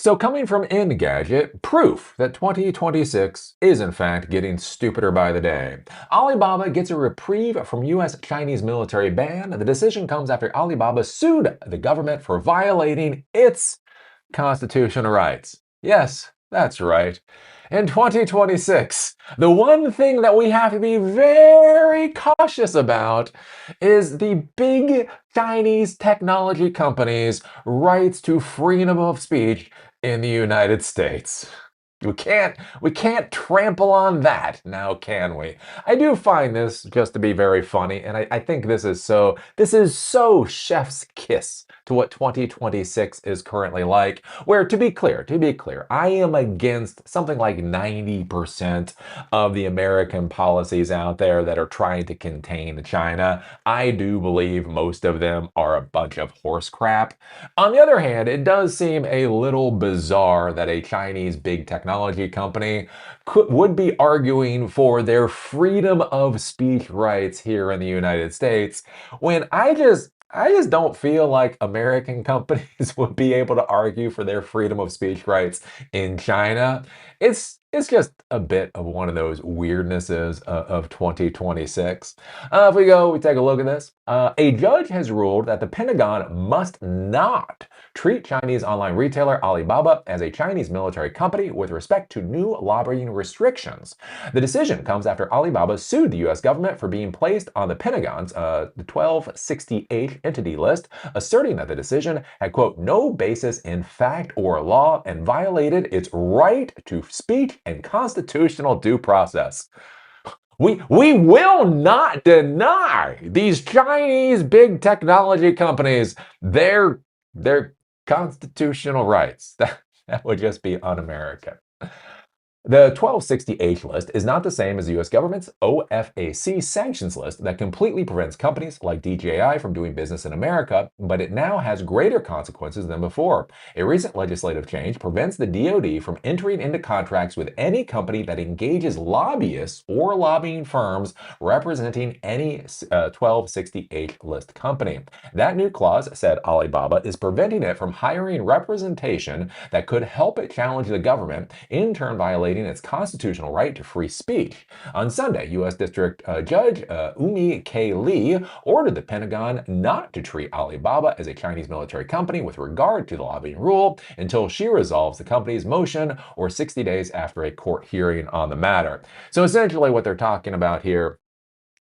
So, coming from Engadget, proof that 2026 is in fact getting stupider by the day. Alibaba gets a reprieve from US Chinese military ban. The decision comes after Alibaba sued the government for violating its constitutional rights. Yes, that's right. In 2026, the one thing that we have to be very cautious about is the big Chinese technology companies' rights to freedom of speech in the United States. We can't trample on that now, can we? I do find this just to be very funny, and I think this is so chef's kiss to what 2026 is currently like. Where to be clear, I am against something like 90% of the American policies out there that are trying to contain China. I do believe most of them are a bunch of horse crap. On the other hand, it does seem a little bizarre that a Chinese big technology company would be arguing for their freedom of speech rights here in the United States when I just don't feel like American companies would be able to argue for their freedom of speech rights in China. It's just a bit of one of those weirdnesses of 2026. We take a look at this. A judge has ruled that the Pentagon must not treat Chinese online retailer Alibaba as a Chinese military company with respect to new lobbying restrictions. The decision comes after Alibaba sued the U.S. government for being placed on the Pentagon's 1260H entity list, asserting that the decision had, quote, no basis in fact or law and violated its right to speech and constitutional due process. We will not deny these Chinese big technology companies their constitutional rights. That would just be un-American. The 1260H list is not the same as the US government's OFAC sanctions list that completely prevents companies like DJI from doing business in America, but it now has greater consequences than before. A recent legislative change prevents the DoD from entering into contracts with any company that engages lobbyists or lobbying firms representing any 1260H list company. That new clause, said Alibaba, is preventing it from hiring representation that could help it challenge the government, in turn violating its constitutional right to free speech. On Sunday, U.S. District Judge Umi K. Lee ordered the Pentagon not to treat Alibaba as a Chinese military company with regard to the lobbying rule until she resolves the company's motion or 60 days after a court hearing on the matter. So essentially what they're talking about here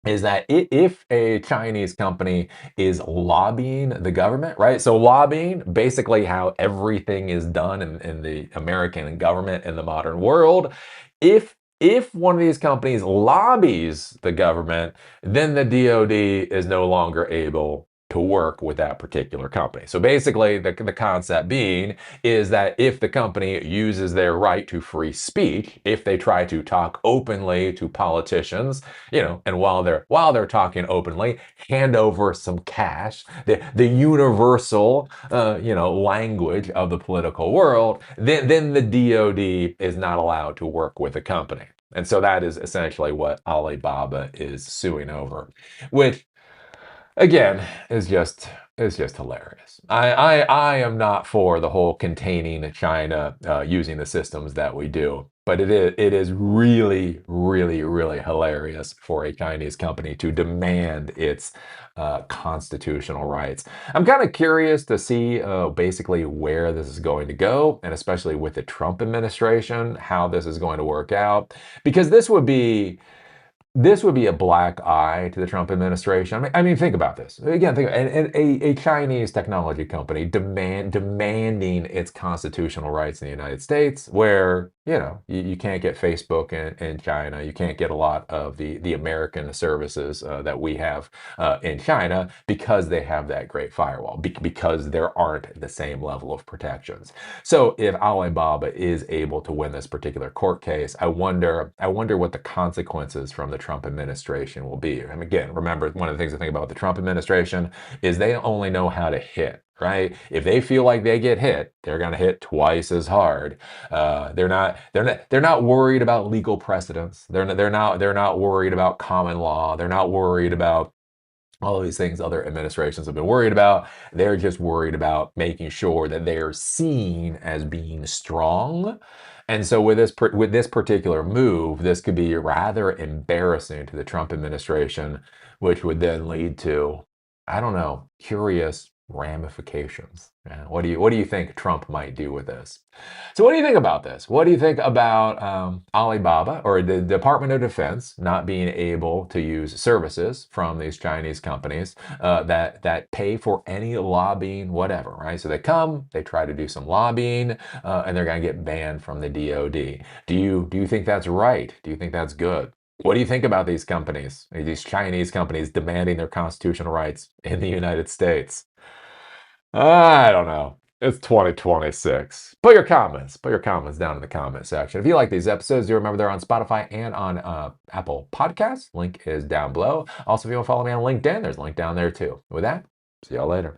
is that if a Chinese company is lobbying the government, right? So lobbying, basically how everything is done in the American government in the modern world. If one of these companies lobbies the government, then the DoD is no longer able to work with that particular company. So basically, the concept being is that if the company uses their right to free speech, if they try to talk openly to politicians, and while they're talking openly, hand over some cash, the universal language of the political world, then the DoD is not allowed to work with the company. And so that is essentially what Alibaba is suing over, which again is just hilarious. I am not for the whole containing China using the systems that we do, but it is really really really hilarious for a Chinese company to demand its constitutional rights. I'm kind of curious to see basically where this is going to go, and especially with the Trump administration, how this is going to work out, because this would be a black eye to the Trump administration. I mean, think about this again. And a Chinese technology company demanding its constitutional rights in the United States, where you can't get Facebook in China, you can't get a lot of the American services that we have in China because they have that great firewall, because there aren't the same level of protections. So if Alibaba is able to win this particular court case, I wonder what the consequences from the Trump administration will be. And again, remember, one of the things I think about the Trump administration is they only know how to hit. Right? If they feel like they get hit, they're going to hit twice as hard. They're not worried about legal precedents. They're not worried about common law. They're not worried about all of these things other administrations have been worried about. They're just worried about making sure that they're seen as being strong. And so with this particular move, this could be rather embarrassing to the Trump administration, which would then lead to, I don't know, curious ramifications. What do you think Trump might do with this? So, what do you think about this? What do you think about Alibaba or the Department of Defense not being able to use services from these Chinese companies that pay for any lobbying, whatever, right? So they come, they try to do some lobbying, and they're going to get banned from the DoD. Do you think that's right? Do you think that's good? What do you think about these companies, these Chinese companies demanding their constitutional rights in the United States? I don't know. It's 2026. Put your comments down in the comment section. If you like these episodes, do remember they're on Spotify and on Apple Podcasts. Link is down below. Also, if you want to follow me on LinkedIn, there's a link down there too. With that, see y'all later.